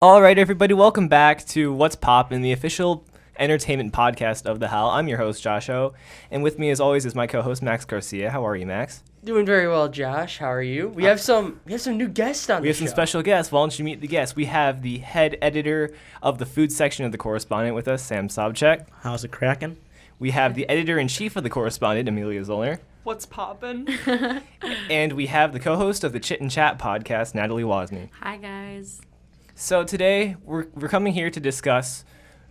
All right, everybody, welcome back to What's Poppin', the official entertainment podcast of The Hal. I'm your host, Josh O, and with me, as always, is my co-host, Max Garcia. How are you, Max? Doing very well, Josh. How are you? We have some new guests on the show. We have some special guests. Why don't you meet the guests? We have the head editor of the food section of The Correspondent with us, Sam Sobczak. How's it cracking? We have the editor-in-chief of The Correspondent, Amelia Zollner. What's poppin'? And we have the co-host of the Chit and Chat podcast, Natalie Wozny. Hi, guys. So today, we're coming here to discuss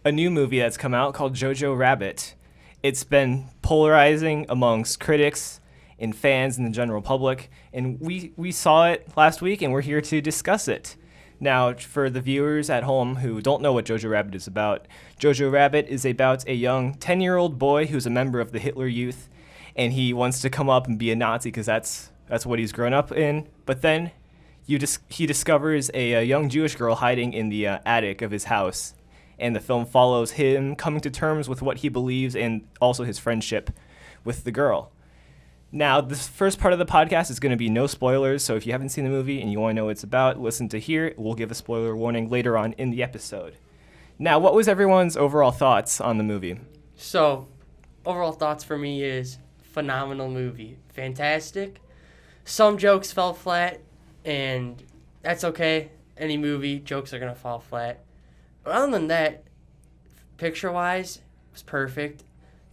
a new movie that's come out called Jojo Rabbit. It's been polarizing amongst critics and fans and the general public, and we saw it last week, and we're here to discuss it. Now, for the viewers at home who don't know what Jojo Rabbit is about, Jojo Rabbit is about a young 10-year-old boy who's a member of the Hitler Youth, and he wants to come up and be a Nazi because that's what he's grown up in. But then he discovers a young Jewish girl hiding in the attic of his house, and the film follows him coming to terms with what he believes and also his friendship with the girl. Now, this first part of the podcast is going to be no spoilers, so if you haven't seen the movie and you want to know what it's about, listen to here. We'll give a spoiler warning later on in the episode. Now, what was everyone's overall thoughts on the movie? So, overall thoughts for me is phenomenal movie. Fantastic. Some jokes fell flat, and that's okay. Any movie, jokes are going to fall flat. But other than that, picture-wise, it was perfect.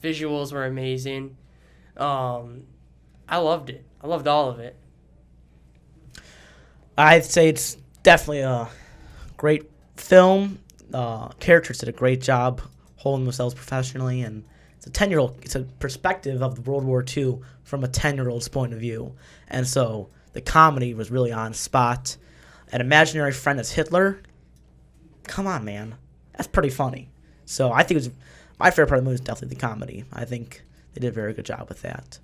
Visuals were amazing. I loved it. I loved all of it. I'd say it's definitely a great film. Characters did a great job holding themselves professionally, and it's a 10-year-old. It's a perspective of the World War II from a 10-year-old's point of view, and so the comedy was really on spot. An imaginary friend as Hitler. Come on, man, that's pretty funny. So I think it was my favorite part of the movie is definitely the comedy. I think they did a very good job with that.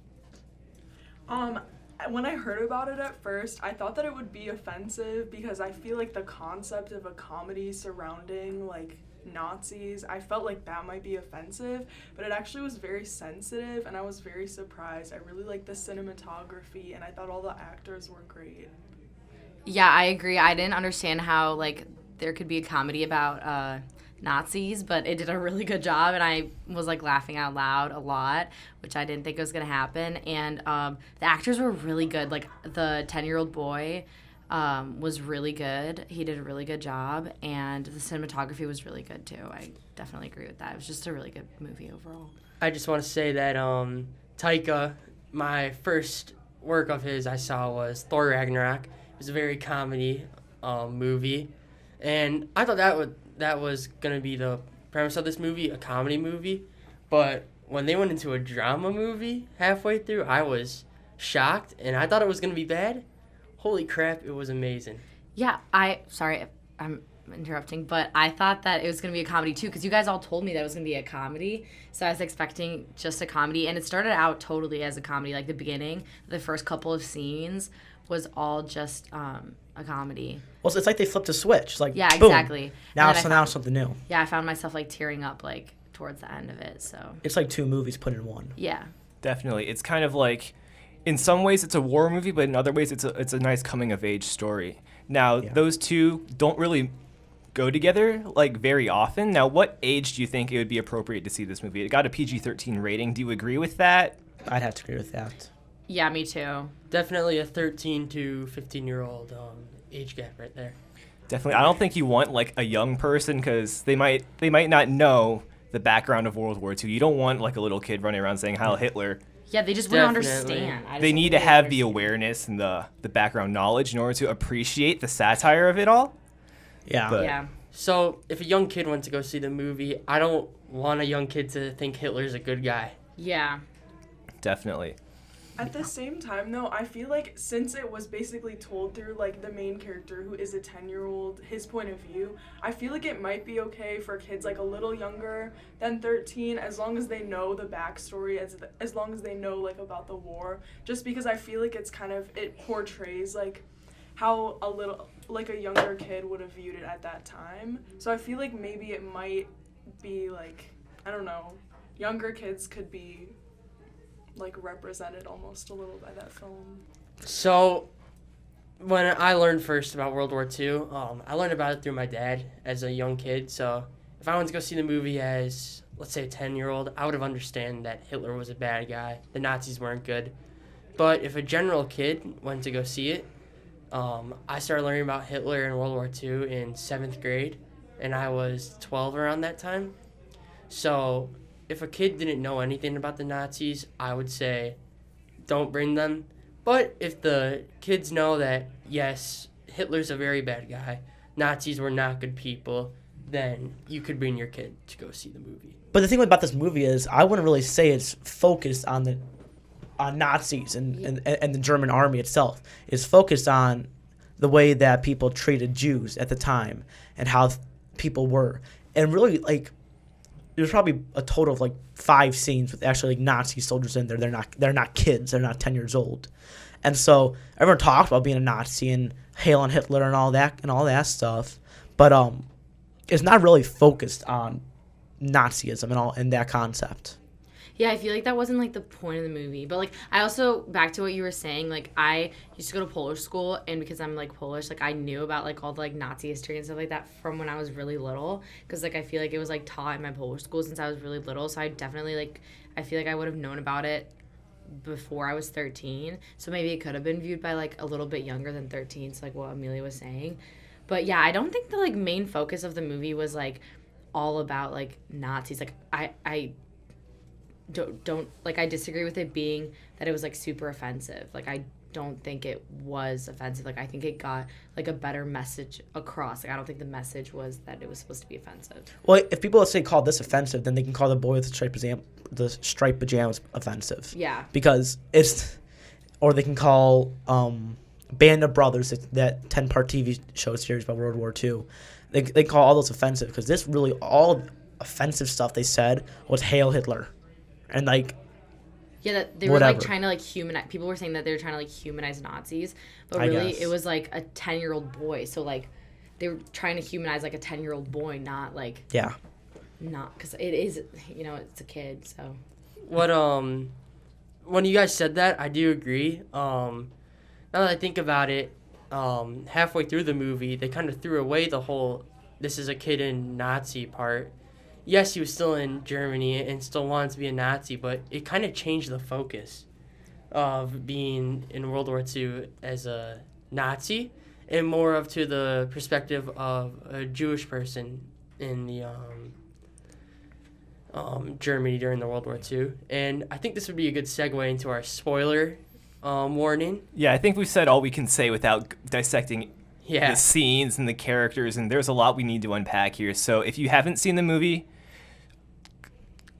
When I heard about it at first, I thought that it would be offensive because I feel like the concept of a comedy surrounding, like, Nazis, I felt like that might be offensive, but it actually was very sensitive, and I was very surprised. I really liked the cinematography, and I thought all the actors were great. Yeah, I agree. I didn't understand how, like, there could be a comedy about Nazis, but it did a really good job, and I was, like, laughing out loud a lot, which I didn't think was going to happen. And the actors were really good. Like, the 10-year-old boy was really good. He did a really good job, and the cinematography was really good, too. I definitely agree with that. It was just a really good movie overall. I just want to say that Taika, my first work of his I saw was Thor Ragnarok. It was a very comedy movie, and I thought that was going to be the premise of this movie, a comedy movie. But when they went into a drama movie halfway through, I was shocked, and I thought it was going to be bad. Holy crap, it was amazing. Yeah, sorry, I'm interrupting, but I thought that it was going to be a comedy too, because you guys all told me that it was going to be a comedy, so I was expecting just a comedy, and it started out totally as a comedy. Like, the beginning, the first couple of scenes was all just a comedy. Well, it's like they flipped a switch. Like, yeah, boom. exactly. Now it's something new. Yeah, I found myself, like, tearing up, like, towards the end of it, so. It's like two movies put in one. Yeah. Definitely. It's kind of like, in some ways it's a war movie, but in other ways it's a nice coming-of-age story. Now, Those two don't really go together, like, very often. Now, what age do you think it would be appropriate to see this movie? It got a PG-13 rating. Do you agree with that? I'd have to agree with that. Yeah, me too. Definitely a 13 to 15-year-old age gap right there. Definitely. I don't think you want, like, a young person because they might not know the background of World War II. You don't want, like, a little kid running around saying Heil Hitler. Yeah, they just wouldn't Definitely. understand. They need to have the awareness and the background knowledge in order to appreciate the satire of it all. Yeah. But Yeah. So if a young kid went to go see the movie, I don't want a young kid to think Hitler's a good guy. Yeah. Definitely. At the same time, though, I feel like since it was basically told through, like, the main character, who is a 10-year-old, his point of view, I feel like it might be okay for kids, like, a little younger than 13, as long as they know the backstory, as long as they know, like, about the war, just because I feel like it's kind of, it portrays, like, how a younger kid would have viewed it at that time. So I feel like maybe it might be, like, I don't know, younger kids could be, like, represented almost a little by that film. So when I learned first about World War II, I learned about it through my dad as a young kid. So if I went to go see the movie as, let's say, a 10-year-old, I would have understood that Hitler was a bad guy. The Nazis weren't good. But if a general kid went to go see it, I started learning about Hitler and World War II in 7th grade, and I was 12 around that time. So if a kid didn't know anything about the Nazis, I would say don't bring them. But if the kids know that, yes, Hitler's a very bad guy, Nazis were not good people, then you could bring your kid to go see the movie. But the thing about this movie is, I wouldn't really say it's focused on Nazis and the German army itself. It's focused on the way that people treated Jews at the time and how people were. And really, like, there's probably a total of like 5 scenes with actually like Nazi soldiers in there. They're not kids. They're not 10 years old. And so everyone talked about being a Nazi and hailing Hitler and all that stuff. But it's not really focused on Nazism and that concept. Yeah, I feel like that wasn't, like, the point of the movie. But, like, I also, back to what you were saying, like, I used to go to Polish school, and because I'm, like, Polish, like, I knew about, like, all the, like, Nazi history and stuff like that from when I was really little. Because, like, I feel like it was, like, taught in my Polish school since I was really little. So I definitely, like, I feel like I would have known about it before I was 13. So maybe it could have been viewed by, like, a little bit younger than 13, so, like, what Amelia was saying. But, yeah, I don't think the, like, main focus of the movie was, like, all about, like, Nazis. Like, I don't like, I disagree with it being that it was, like, super offensive. Like, I don't think it was offensive. Like, I think it got, like, a better message across. Like, I don't think the message was that it was supposed to be offensive. Well, if people, let's say, call this offensive, then they can call the boy with the striped pajamas offensive. Yeah. Because or they can call Band of Brothers, that 10-part TV show series about World War II. They call all those offensive because this really, all offensive stuff they said was Hail Hitler. And, like, yeah, that they whatever. were, like, trying to, like, humanize. People were saying that they were trying to, like, humanize Nazis. But really, it was, like, a 10-year-old boy. So, like, they were trying to humanize, like, a 10-year-old boy, not, like... Yeah. Not... Because it is, you know, it's a kid, so... What, when you guys said that, I do agree. Now that I think about it, halfway through the movie, they kind of threw away the whole this is a kid in Nazi part. Yes, he was still in Germany and still wanted to be a Nazi, but it kind of changed the focus of being in World War II as a Nazi and more of to the perspective of a Jewish person in the Germany during the World War II. And I think this would be a good segue into our spoiler warning. Yeah, I think we've said all we can say without dissecting the scenes and the characters, and there's a lot we need to unpack here. So if you haven't seen the movie,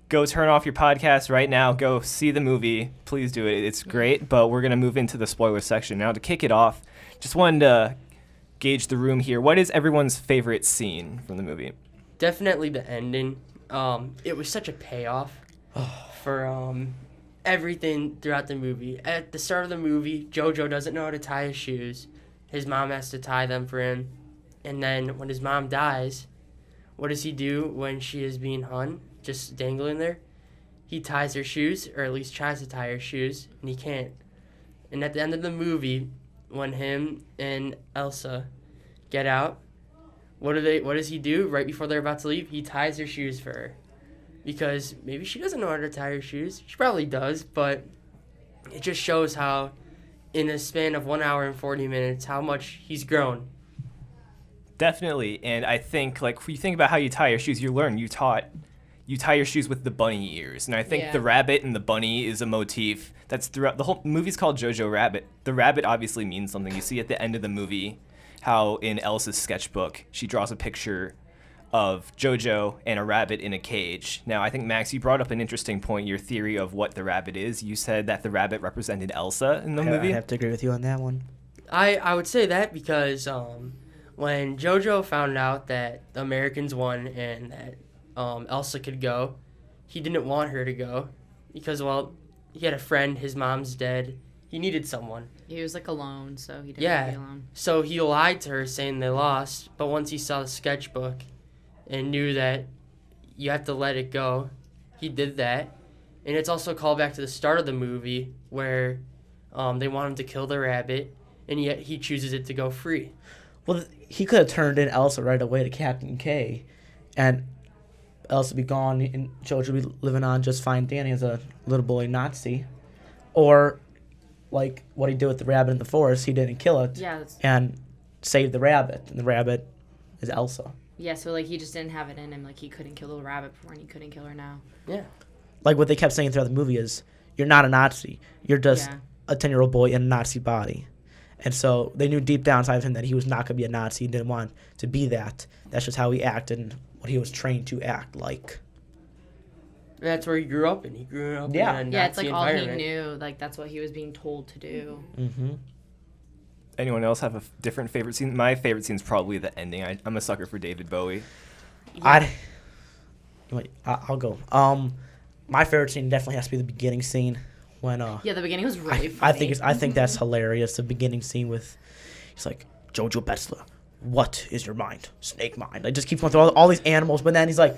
go turn off your podcast right now. Go see the movie. Please do it. It's great, but we're going to move into the spoiler section. Now, to kick it off, just wanted to gauge the room here. What is everyone's favorite scene from the movie? Definitely the ending. It was such a payoff for everything throughout the movie. At the start of the movie, Jojo doesn't know how to tie his shoes. His mom has to tie them for him. And then when his mom dies, what does he do when she is being hung, just dangling there? He ties her shoes, or at least tries to tie her shoes, and he can't. And at the end of the movie, when him and Elsa get out, what does he do right before they're about to leave? He ties her shoes for her. Because maybe she doesn't know how to tie her shoes. She probably does, but it just shows how, in a span of 1 hour and 40 minutes, how much he's grown. Definitely. And I think, like, when you think about how you tie your shoes, you tie your shoes with the bunny ears. And I think the rabbit and the bunny is a motif that's throughout the whole movie's called Jojo Rabbit. The rabbit obviously means something. You see at the end of the movie how in Elsa's sketchbook she draws a picture of Jojo and a rabbit in a cage. Now, I think, Max, you brought up an interesting point, your theory of what the rabbit is. You said that the rabbit represented Elsa in the movie. I have to agree with you on that one. I would say that because when Jojo found out that the Americans won and that Elsa could go, he didn't want her to go because, well, he had a friend, his mom's dead. He needed someone. He was, like, alone, so he didn't want to be alone. So he lied to her saying they lost, but once he saw the sketchbook and knew that you have to let it go, he did that. And it's also a callback to the start of the movie where they want him to kill the rabbit. and yet he chooses it to go free. Well, he could have turned in Elsa right away to Captain K, and Elsa be gone, and Jojo be living on just fine Danny as a little boy Nazi. Or, like, what he did with the rabbit in the forest, he didn't kill it, and saved the rabbit, and the rabbit is Elsa. Yeah, so, like, he just didn't have it in him. Like, he couldn't kill the rabbit before, and he couldn't kill her now. Yeah. Like, what they kept saying throughout the movie is, you're not a Nazi. You're just a 10-year-old boy in a Nazi body. And so they knew deep down inside of him that he was not going to be a Nazi. He didn't want to be that. That's just how he acted and what he was trained to act like. That's where he grew up, and he grew up in a Nazi it's like all he environment. knew. Like, that's what he was being told to do. Mm-hmm. Anyone else have a different favorite scene? My favorite scene is probably the ending. I'm a sucker for David Bowie. Yeah. I'll go. My favorite scene definitely has to be the beginning scene when Yeah, the beginning was really funny. I think that's hilarious. The beginning scene with he's like, Jojo Betzler, what is your mind? Snake mind. Like, just keeps going through all these animals, but then he's like,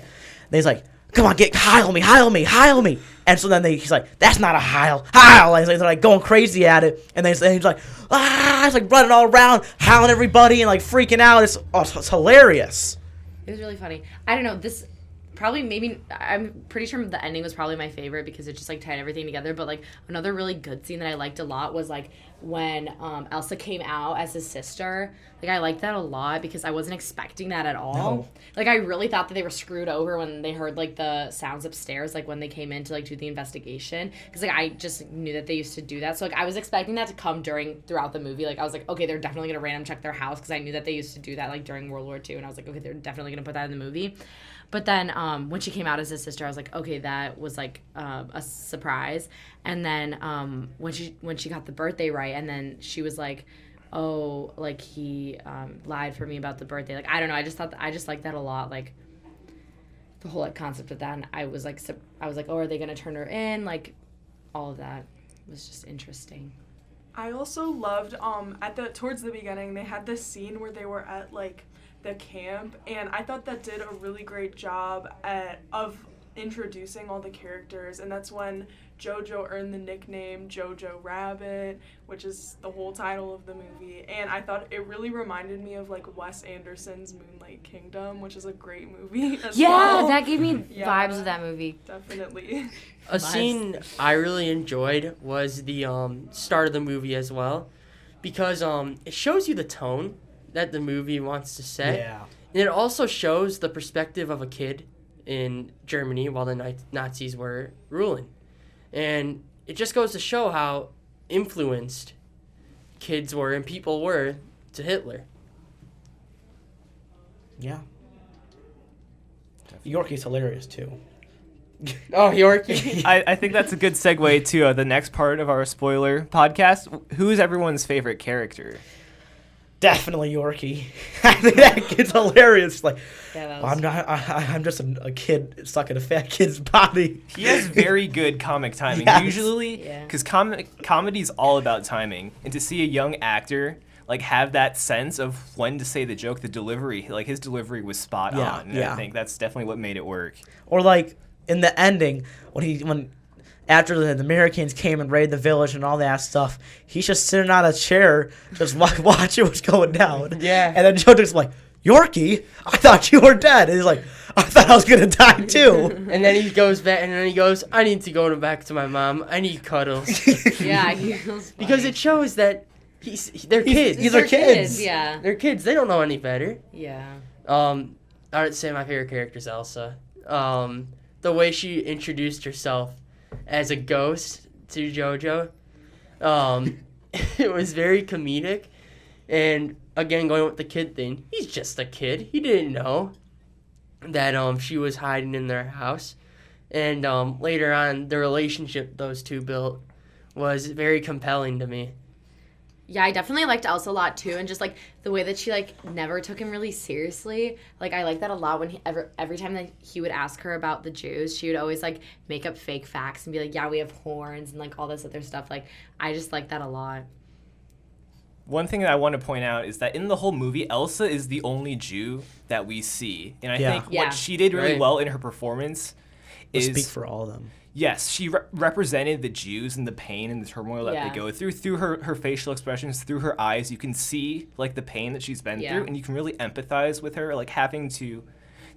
come on, heil me. And so then he's like, that's not a heil. And they're like going crazy at it, and then he's like, he's like running all around, howling everybody and like freaking out. It's hilarious. It was really funny. I don't know, this probably I'm pretty sure the ending was probably my favorite because it just like tied everything together. But like another really good scene that I liked a lot was like when Elsa came out as his sister. Like I liked that a lot because I wasn't expecting that at all. No. Like I really thought that they were screwed over when they heard like the sounds upstairs, like when they came in to like do the investigation. Because like I just knew that they used to do that. So like I was expecting that to come throughout the movie. Like I was like, okay, they're definitely gonna random check their house because I knew that they used to do that like during World War II, and I was like, okay, they're definitely gonna put that in the movie. But then when she came out as his sister, I was like, okay, that was like a surprise. And then when she got the birthday right, and then she was like, oh, like he lied for me about the birthday. Like I don't know, I just liked that a lot. Like the whole like concept of that. And I was like, oh, are they gonna turn her in? Like all of that was just interesting. I also loved towards the beginning they had this scene where they were at like the camp, and I thought that did a really great job of introducing all the characters, and that's when Jojo earned the nickname Jojo Rabbit, which is the whole title of the movie. And I thought it really reminded me of like Wes Anderson's Moonlight Kingdom, which is a great movie as well. That gave me vibes of that movie. Definitely. A scene I really enjoyed was the start of the movie as well, because it shows you the tone that the movie wants to set. Yeah. And it also shows the perspective of a kid in Germany while the Nazis were ruling. And it just goes to show how influenced kids were and people were to Hitler. Yeah. Yorkie's hilarious too. Oh, Yorkie. I think that's a good segue to the next part of our spoiler podcast. Who's everyone's favorite character? Definitely Yorkie. I think that kid's hilarious. Like, Yeah, I'm just a kid stuck in a fat kid's body. He has very good comic timing. Yes. Usually, Yeah. because comedy's all about timing, and to see a young actor like have that sense of when to say the joke, the delivery, like his delivery was spot on. And I think that's definitely what made it work. Or like in the ending when after the Americans came and raided the village and all that stuff, he's just sitting on a chair, just watching what's going down. Yeah. And then Jojo's like, Yorkie, I thought you were dead. And he's like, I thought I was going to die too. And then he goes back, and then he goes, I need to go back to my mom. I need cuddles. Yeah, he was funny. Because it shows that they're kids. These are kids. Yeah. They're kids. They don't know any better. Yeah. I would say my favorite character is Elsa. The way she introduced herself as a ghost to Jojo, it was very comedic. And again, going with the kid thing, he's just a kid. He didn't know that she was hiding in their house. And later on, the relationship those two built was very compelling to me. Yeah, I definitely liked Elsa a lot too, and just like the way that she like never took him really seriously. Like I like that a lot when every time that he would ask her about the Jews, she would always like make up fake facts and be like, yeah, we have horns and like all this other stuff. Like I just like that a lot. One thing that I want to point out is that in the whole movie, Elsa is the only Jew that we see. And I think what she did really well in her performance speak for all of them. Yes, she represented the Jews and the pain and the turmoil that they go through her facial expressions, through her eyes. You can see like the pain that she's been through, and you can really empathize with her. Like having to,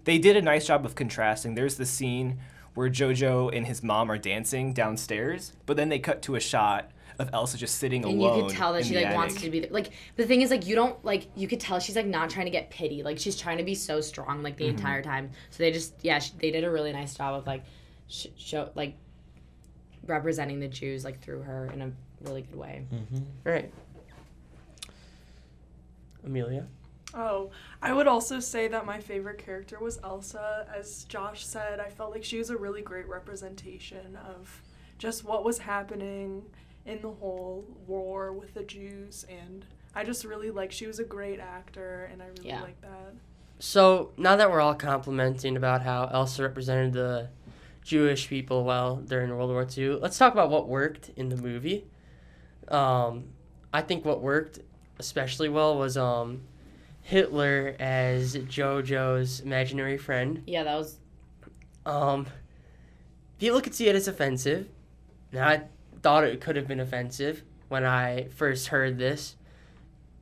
they did a nice job of contrasting. There's the scene where Jojo and his mom are dancing downstairs, but then they cut to a shot of Elsa just sitting alone. And you could tell that she like wants to be there. Like the thing is like you don't like you could tell she's like not trying to get pity. Like she's trying to be so strong like the entire time. So they just they did a really nice job of like show like representing the Jews like through her in a really good way. Right. Amelia? Oh, I would also say that my favorite character was Elsa. As Josh said, I felt like she was a really great representation of just what was happening in the whole war with the Jews, and I just really she was a great actor, and I really like that. So now that we're all complimenting about how Elsa represented the Jewish people well during World War II, let's talk about what worked in the movie. I think what worked especially well was Hitler as Jojo's imaginary friend. Yeah, that was... People could see it as offensive. Now, I thought it could have been offensive when I first heard this.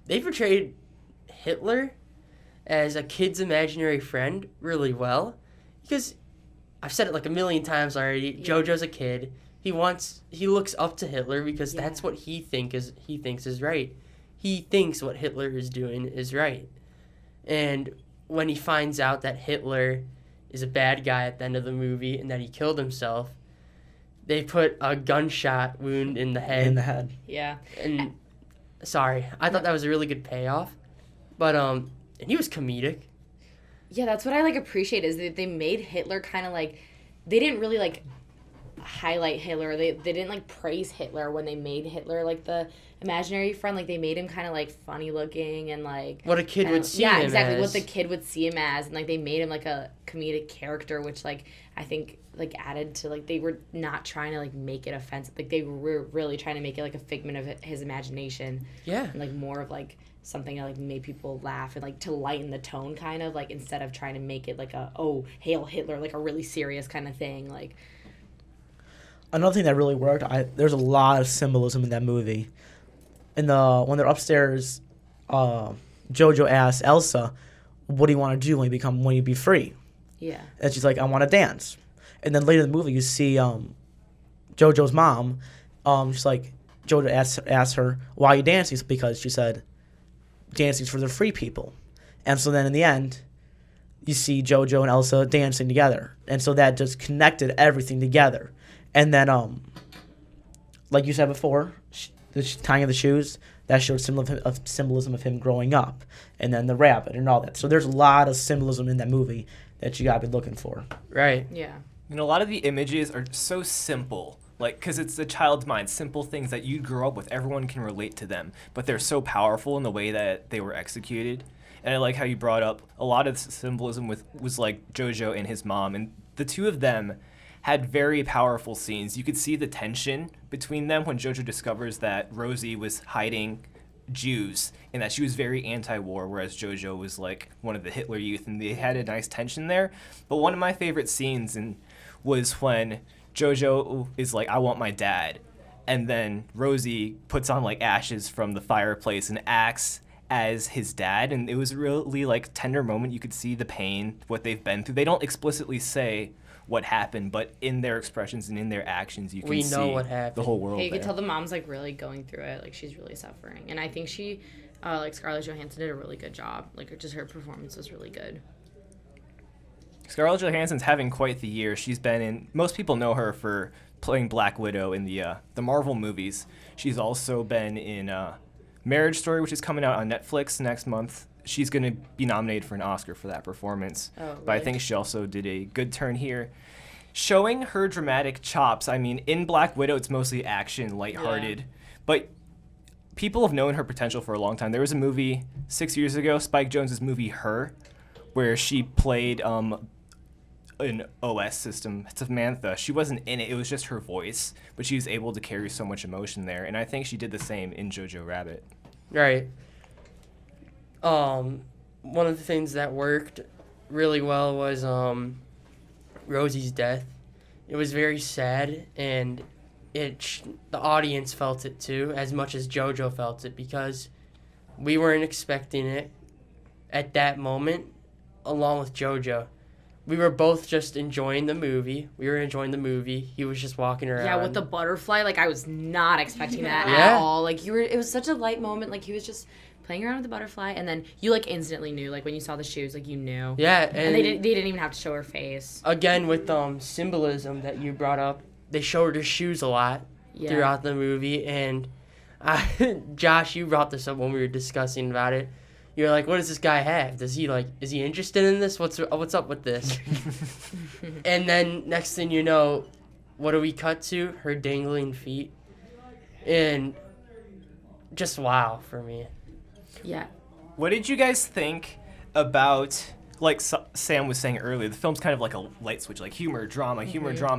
They portrayed Hitler as a kid's imaginary friend really well, because I've said it like a million times already. Jojo's a kid. He looks up to Hitler because that's what he thinks is right. He thinks what Hitler is doing is right. And when he finds out that Hitler is a bad guy at the end of the movie and that he killed himself, they put a gunshot wound in the head. Yeah. And sorry, I thought that was a really good payoff. But and he was comedic. Yeah, that's what I appreciate is that they made Hitler kind of they didn't really highlight Hitler. They didn't praise Hitler when they made Hitler the imaginary friend. They made him kind of funny looking and what a kid would see him as. Yeah, exactly, what the kid would see him as, and they made him a comedic character, which I think added to they were not trying to make it offensive. They were really trying to make it a figment of his imagination. Yeah. And more of something that made people laugh and to lighten the tone kind of instead of trying to make it Hail Hitler, a really serious kind of thing. Another thing that really worked, there's a lot of symbolism in that movie. When they're upstairs, Jojo asks Elsa, "What do you want to do when you be free?" Yeah. And she's like, "I want to dance." And then later in the movie, you see Jojo's mom. She's like, Jojo asks her, "Why are you dancing?" Because she said, "Dancing's for the free people." And so then in the end, you see Jojo and Elsa dancing together, and so that just connected everything together. And then, like you said before, the tying of the shoes, that showed symbolism of him growing up. And then the rabbit and all that. So there's a lot of symbolism in that movie that you got to be looking for. Right. Yeah. A lot of the images are so simple. Because it's a child's mind, simple things that you grew up with, everyone can relate to them. But they're so powerful in the way that they were executed. And I like how you brought up a lot of symbolism was Jojo and his mom. And the two of them had very powerful scenes. You could see the tension between them when Jojo discovers that Rosie was hiding Jews and that she was very anti-war, whereas Jojo was one of the Hitler youth, and they had a nice tension there. But one of my favorite scenes was when Jojo is I want my dad, and then Rosie puts on ashes from the fireplace and acts as his dad, and it was a really tender moment. You could see the pain, what they've been through. They don't explicitly say what happened, but in their expressions and in their actions, you can see what happened. The whole world. Yeah, you can tell the mom's really going through it. She's really suffering, and I think she, Scarlett Johansson did a really good job. Just her performance was really good. Scarlett Johansson's having quite the year. She's been in. Most people know her for playing Black Widow in the Marvel movies. She's also been in Marriage Story, which is coming out on Netflix next month. She's going to be nominated for an Oscar for that performance. Oh, really? But I think she also did a good turn here. Showing her dramatic chops. I mean, in Black Widow, it's mostly action, lighthearted. Yeah. But people have known her potential for a long time. There was a movie 6 years ago, Spike Jonze's movie Her, where she played an OS system, Samantha. She wasn't in it. It was just her voice. But she was able to carry so much emotion there. And I think she did the same in Jojo Rabbit. Right. One of the things that worked really well was Rosie's death. It was very sad, and the audience felt it too, as much as JoJo felt it, because we weren't expecting it at that moment, along with JoJo. We were both just enjoying the movie. We were enjoying the movie. He was just walking around. Yeah, with the butterfly, like I was not expecting that Yeah. at all. Like it was such a light moment. Like he was just playing around with the butterfly, and then you like instantly knew. Like when you saw the shoes, like you knew. Yeah, And they didn't even have to show her face. again with symbolism that you brought up, they showed her shoes a lot throughout the movie, and Josh, you brought this up when we were discussing about it. You're like, what does this guy have? Is he interested in this? What's up with this? And then next thing you know, what do we cut to? Her dangling feet, and just wow for me. Yeah. What did you guys think about, like Sam was saying earlier, the film's kind of like a light switch, like humor, drama.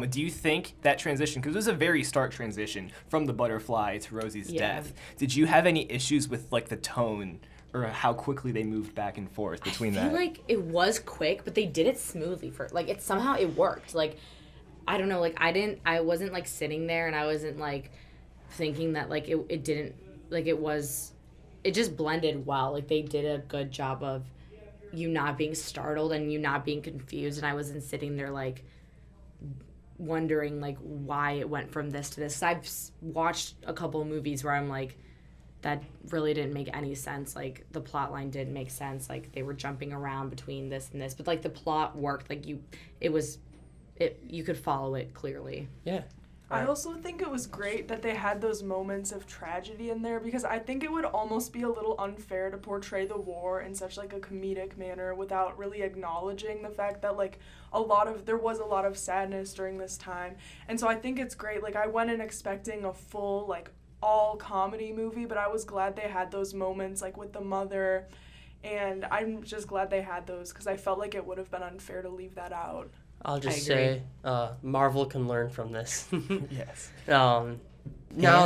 Do you think that transition, because it was a very stark transition from the butterfly to Rosie's death, did you have any issues with like the tone or how quickly they moved back and forth between that? I feel like it was quick, but they did it smoothly like it worked. Like I don't know, like I wasn't like sitting there and I wasn't like thinking that like it didn't, like it just blended well. Like they did a good job of you not being startled and you not being confused, and I wasn't sitting there like wondering like why it went from this to this. I've watched a couple of movies where I'm like, that really didn't make any sense. Like the plot line didn't make sense. Like they were jumping around between this and this, but like the plot worked. Like you could follow it clearly. Yeah. I also think it was great that they had those moments of tragedy in there, because I think it would almost be a little unfair to portray the war in such like a comedic manner without really acknowledging the fact that like there was a lot of sadness during this time. And so I think it's great. Like I went in expecting a full like all comedy movie, but I was glad they had those moments like with the mother, and I'm just glad they had those because I felt like it would have been unfair to leave that out. I'll just say, Marvel can learn from this. Yes. Now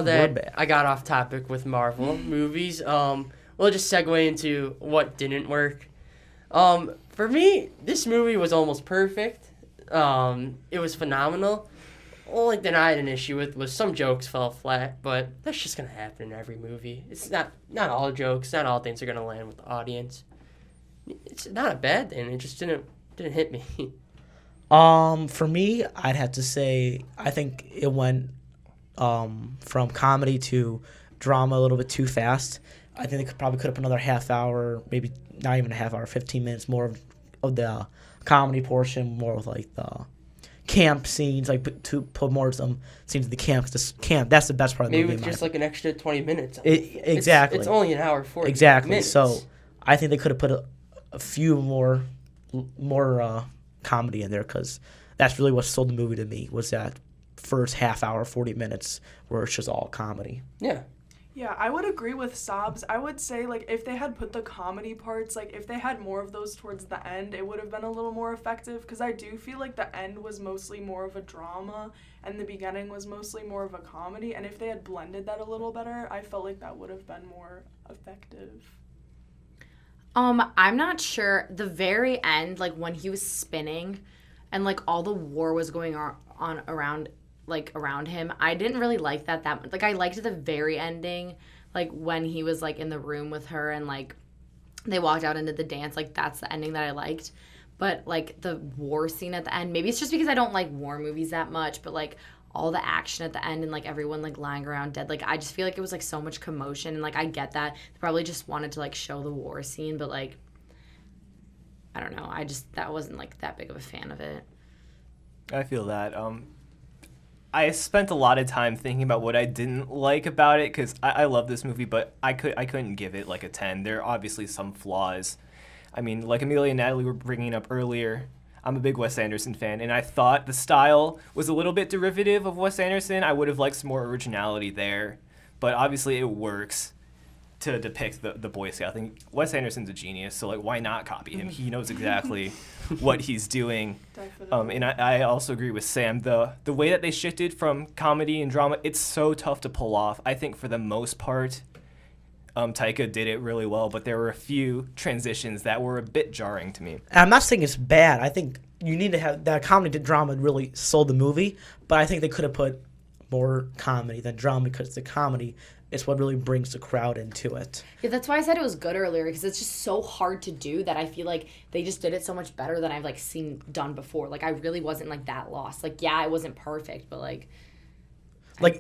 that I got off topic with Marvel movies, we'll just segue into what didn't work. For me, this movie was almost perfect. It was phenomenal. Only thing I had an issue with was some jokes fell flat, but that's just gonna happen in every movie. It's not all jokes, not all things are gonna land with the audience. It's not a bad thing. It just didn't hit me. For me, I'd have to say I think it went from comedy to drama a little bit too fast. I think they probably could have put another half hour, maybe not even a half hour, 15 minutes more of the comedy portion, more of like the camp scenes, like to put more of some scenes in the camp. Cause that's the best part of the movie. Maybe with just like an extra 20 minutes. Exactly. It's only an hour 40 exactly. minutes. So I think they could have put a few more comedy in there, because that's really what sold the movie to me, was that first half hour, 40 minutes where it's just all comedy. Yeah. Yeah, I would agree with Sobs. I would say, like, if they had put the comedy parts, like, if they had more of those towards the end, it would have been a little more effective, because I do feel like the end was mostly more of a drama, and the beginning was mostly more of a comedy, and if they had blended that a little better, I felt like that would have been more effective. I'm not sure. The very end, like, when he was spinning, and, like, all the war was going on around him, I didn't really like that much. Like, I liked the very ending, like when he was like in the room with her and like they walked out into the dance. Like, that's the ending that I liked. But like the war scene at the end, maybe it's just because I don't like war movies that much, but like all the action at the end and like everyone like lying around dead, like I just feel like it was like so much commotion, and like I get that they probably just wanted to like show the war scene, but like I don't know, that wasn't like that big of a fan of it. I feel that. I spent a lot of time thinking about what I didn't like about it, because I love this movie, but I couldn't give it like a 10. There are obviously some flaws. I mean, like Amelia and Natalie were bringing up earlier, I'm a big Wes Anderson fan, and I thought the style was a little bit derivative of Wes Anderson. I would have liked some more originality there, but obviously it works to depict the Boy Scout. I think Wes Anderson's a genius, so like why not copy him? He knows exactly what he's doing. Definitely. And I also agree with Sam. The way that they shifted from comedy and drama, it's so tough to pull off. I think for the most part, Taika did it really well, but there were a few transitions that were a bit jarring to me. And I'm not saying it's bad. I think you need to have that comedy to drama really sold the movie, but I think they could have put more comedy than drama because the comedy is what really brings the crowd into it. Yeah, that's why I said it was good earlier, because it's just so hard to do that I feel like they just did it so much better than I've, like, seen done before. Like, I really wasn't, like, that lost. Like, yeah, I wasn't perfect, but, like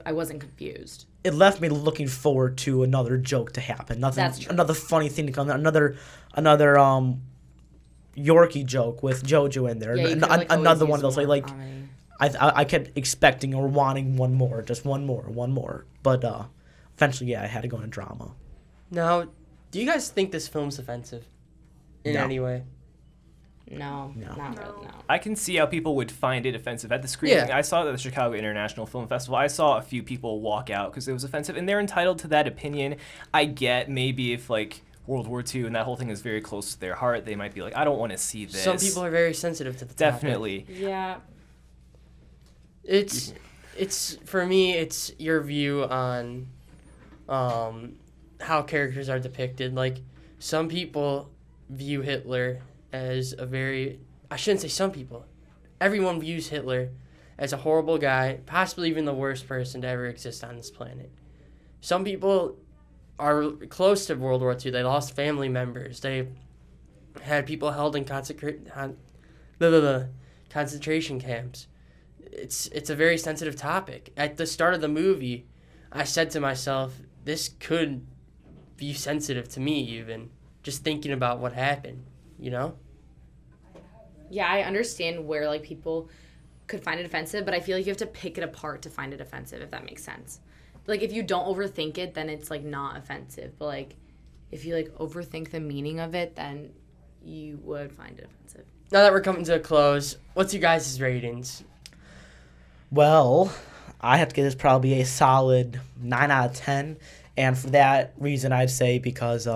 I wasn't confused. It left me looking forward to another joke to happen. That's true. Another funny thing to come. Another Yorkie joke with Jojo in there. Yeah, Another one of those. Like I kept expecting or wanting one more. But eventually, yeah, I had to go into drama. Now, do you guys think this film's offensive in any way? No, not really, no. I can see how people would find it offensive at the screening. Yeah. I saw it at the Chicago International Film Festival. I saw a few people walk out because it was offensive, and they're entitled to that opinion. I get maybe if, like, World War II and that whole thing is very close to their heart, they might be like, I don't want to see this. Some people are very sensitive to the Definitely. topic. Yeah. It's for me, it's your view on how characters are depicted. Like, some people view Hitler as I shouldn't say some people. Everyone views Hitler as a horrible guy, possibly even the worst person to ever exist on this planet. Some people are close to World War II. They lost family members. They had people held in concentration camps. It's a very sensitive topic. At the start of the movie, I said to myself, this could be sensitive to me even, just thinking about what happened, you know? Yeah, I understand where, like, people could find it offensive, but I feel like you have to pick it apart to find it offensive, if that makes sense. Like, if you don't overthink it, then it's, like, not offensive. But, like, if you, like, overthink the meaning of it, then you would find it offensive. Now that we're coming to a close, what's your guys' ratings? Well, I have to give this probably a solid 9 out of 10. And for that reason, I'd say because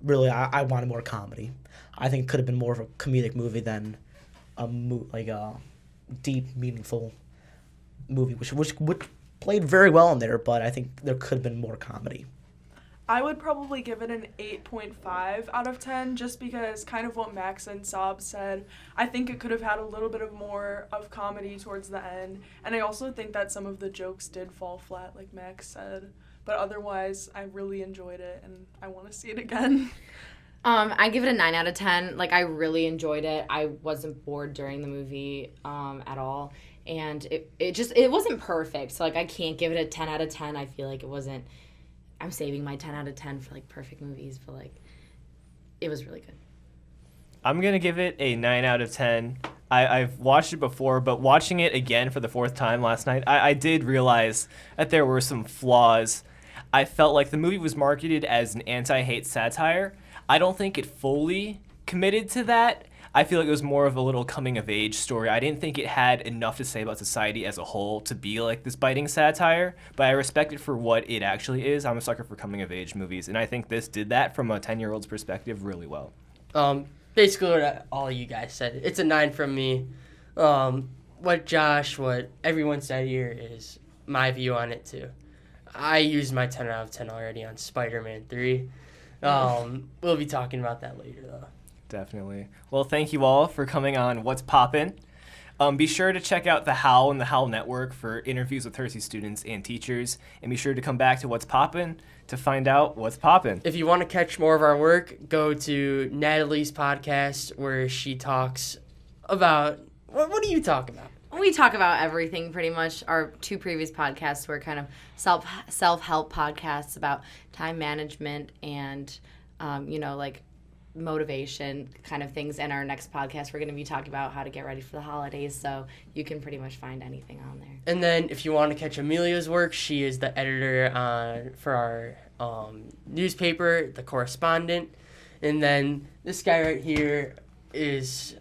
really I wanted more comedy. I think it could have been more of a comedic movie than a deep, meaningful movie, which played very well in there, but I think there could have been more comedy. I would probably give it an 8.5 out of 10 just because kind of what Max and Sob said. I think it could have had a little bit of more of comedy towards the end. And I also think that some of the jokes did fall flat, like Max said. But otherwise, I really enjoyed it and I want to see it again. I give it a 9 out of 10. Like, I really enjoyed it. I wasn't bored during the movie at all. And it wasn't perfect. So, like, I can't give it a 10 out of 10. I feel like it wasn't. I'm saving my 10 out of 10 for, like, perfect movies. But, like, it was really good. I'm going to give it a 9 out of 10. I've watched it before, but watching it again for the 4th time last night, I did realize that there were some flaws. I felt like the movie was marketed as an anti-hate satire. I don't think it fully committed to that. I feel like it was more of a little coming-of-age story. I didn't think it had enough to say about society as a whole to be like this biting satire, but I respect it for what it actually is. I'm a sucker for coming-of-age movies, and I think this did that from a 10-year-old's perspective really well. Basically what all you guys said. It's a 9 from me. What everyone said here is my view on it, too. I used my 10 out of 10 already on Spider-Man 3. We'll be talking about that later, though. Definitely. Well, thank you all for coming on What's Poppin'. Be sure to check out The Howl and The Howl Network for interviews with Hersey students and teachers. And be sure to come back to What's Poppin' to find out what's poppin'. If you want to catch more of our work, go to Natalie's podcast where she talks about... What do you talk about? We talk about everything pretty much. Our 2 previous podcasts were kind of self-help podcasts about time management and, like motivation kind of things. And our next podcast, we're going to be talking about how to get ready for the holidays. So you can pretty much find anything on there. And then if you want to catch Amelia's work, she is the editor for our newspaper, The Correspondent. And then this guy right here is...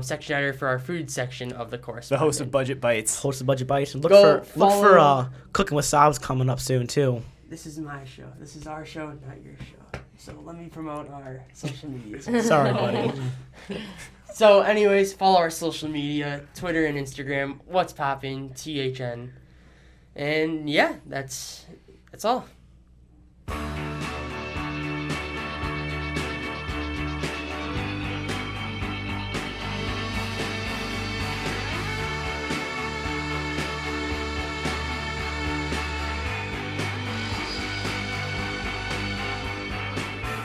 section editor for our food section of The Correspondent. The host of Budget Bites. And look for Cooking with Sobs coming up soon too. This is my show. This is our show, not your show. So let me promote our social media. Sorry, buddy. So anyways, follow our social media, Twitter and Instagram, What's Poppin', THN. And yeah, that's all.